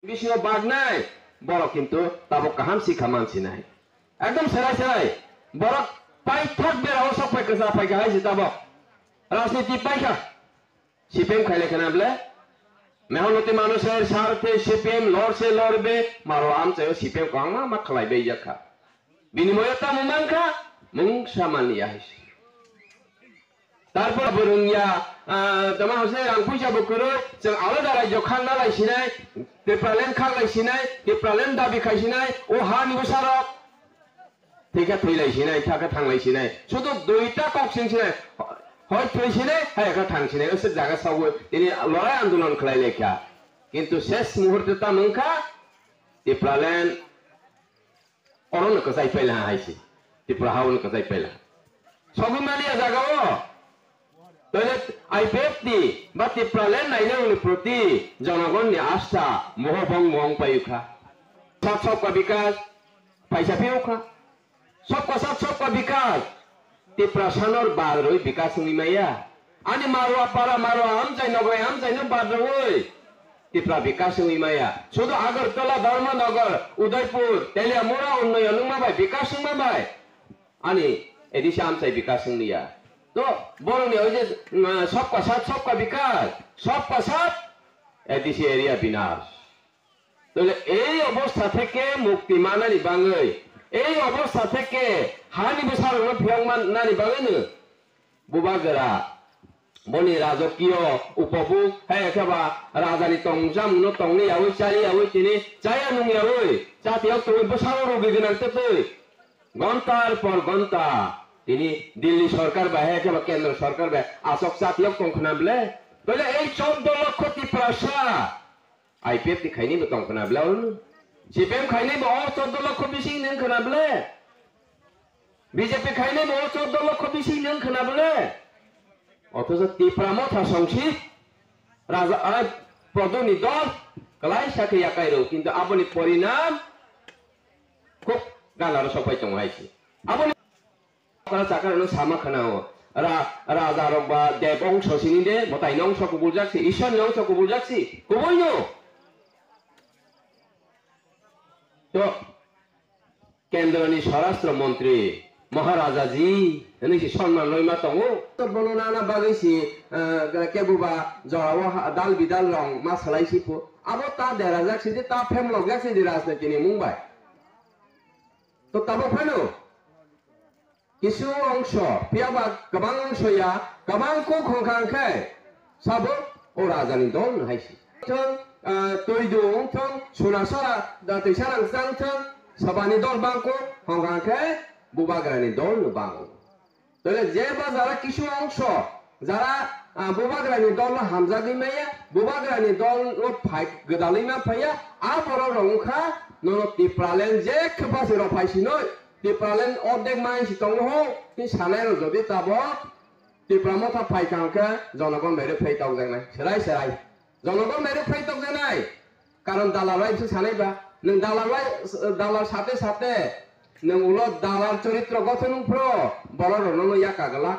বিষয় বাঘ নাই বড় কিন্তু তাবো কাহাম শিখা মানছি নাই একদম সেরাই সেরাই বড় পাই থাকবে সব পাইকে যা পাইকে হাইছে তাবো রাজনীতি পাইকা সিপিএম খাইলে কেন বলে মেহনতি মানুষের স্বার্থে সিপিএম লড়ছে লড়বে মারো আমচাইও সিপিএম को आंगा मा खालायबे जाखा বিনিময়ে তা মুমানখা মুং সামানিয়া হাইছে তারপর বরুংয়া তোমা হচ্ছে আং পয়সাबो করে जों आलादा रायजो खांना लायसिनाय पेपारलेन खांलायसिनाय पेपारलेन दाबि खायसिनाय ও हानिबो सारक थैखा थैलायसिनाय थाखा थांलायसिनाय শুধু দুইটা কক্সিনसिनाय হয় থৈसिनाय हायखा थांसिनाय ओसोर जागा सावो दिनै लड़ाई आंदोलन खालायलेखा किन्तु शेष मुहूर्ते ता मुंखा पेपारलेन अरनखौ जायफैला हायसि पेपार हावनखौ जायफैला सबै मानिया जागाओ তাহলে আইপিএফটি বা টিপ্রালেন নাইলের প্রতি জনগণের আস্থা মোহভঙ্গ মং পাইখা सबका विकास पैसा पेउखा सबका सबका विकास टिप्रासानर बारoi विकास निमाया अनि मारुआ पारा मारुआ हम चाहिँ नगय हम चाहिँ बारoi टिप्रा विकास निमाया শুধু আগরতলা ধর্মনগর উদয়পুর তেলিয়ামুড়া উন্নয়ন মাবাই विकास माबाय अनि एदिसे हम चाहिँ विकास निया तो बोलने हो जे सबका साथ सबका विकास सबका साथ एदिसे एरिया विनाश तो এই অবস্থা থেকে মুক্তি মানানি বাঙাই এই অবস্থা থেকে হানি বসারনো ফিয়াংমান নানি বাঙাইনো বুবাগরা বনি রাজকীয় উপভোগ হেখাবা রাজানি তংজামনো তংনি यावै চালি यावै তিনি চায়া নুং यावै জাতীয় তো বসারো রোগী গনাতে তৈ ঘন্টার পর ঘন্টা তিনি দিল্লি সরকার বা হেখাবা কেন্দ্র সরকার বা আসক জাতীয় তংখনাবলে তাহলে এই 14 লক্ষ টিপ্রাসা आईपीएफ की खाइनी बताऊं खनाबला सीपीएम खाइनी बहुत 14 लक्ष बिसिं नों खनाबले बीजेपी खाइनी बहुत 14 लक्ष बिसिं नों खनाबले अथच टिप्रामो थासंसि राजा प्रदोनि दल कलाई साखि याकाइरो किन्तु आबनि परिणाम खूब गालार सफाय दंहायसि आबनि करा साकारनो सामा खनाओ राजा रबा देवं ससिनि दे मताइनं सको बुलजाक्सि ईशान नं सको बुलजाक्सि कोबोइनो तो केंद्रनि स्वराष्ट्र मंत्री महाराजा जी नैसे सम्मान लयमा दङ तो बननाना बागैसि केबुबा जराव दाल बिदाल रं मा सलायसिपो आबो ता देरा जाक्सि जे ता फेम लगजाक्सि जे राजनीतिनि मुंबाय तो ताबो फानो किसु अंश पियाबा गोबां अंशया गोबांखौ खंखांखाय साबो ओ राजानि दल हायसि तैदुं थं सुनासरा दैसारां जांथों सबानि दल बांको हंगांखाय बुबाग्रानि दल बांग तले जेबा जारा किसु अंश जारा बुबाग्रानि दल हामजागैमाया बुबाग्रानि दल फाइ गोदालैमा फाया आ बर रंखा न टिप्रालेन जे खबासे र फाइसिनो टिप्रालेन अर्धेक मानसि दङ हो कि सानाय रजबि ताबो टिप्रामथा फाइखांखा जनगण बेरे फैताव जानाय सेराय सेराय जनगण मेरे फैतक जानाय कारण दालालाय बिसोर सानैबा नों दालार साथे साथे नों उल दालार चरित्र गठन प्र बररनो याकागला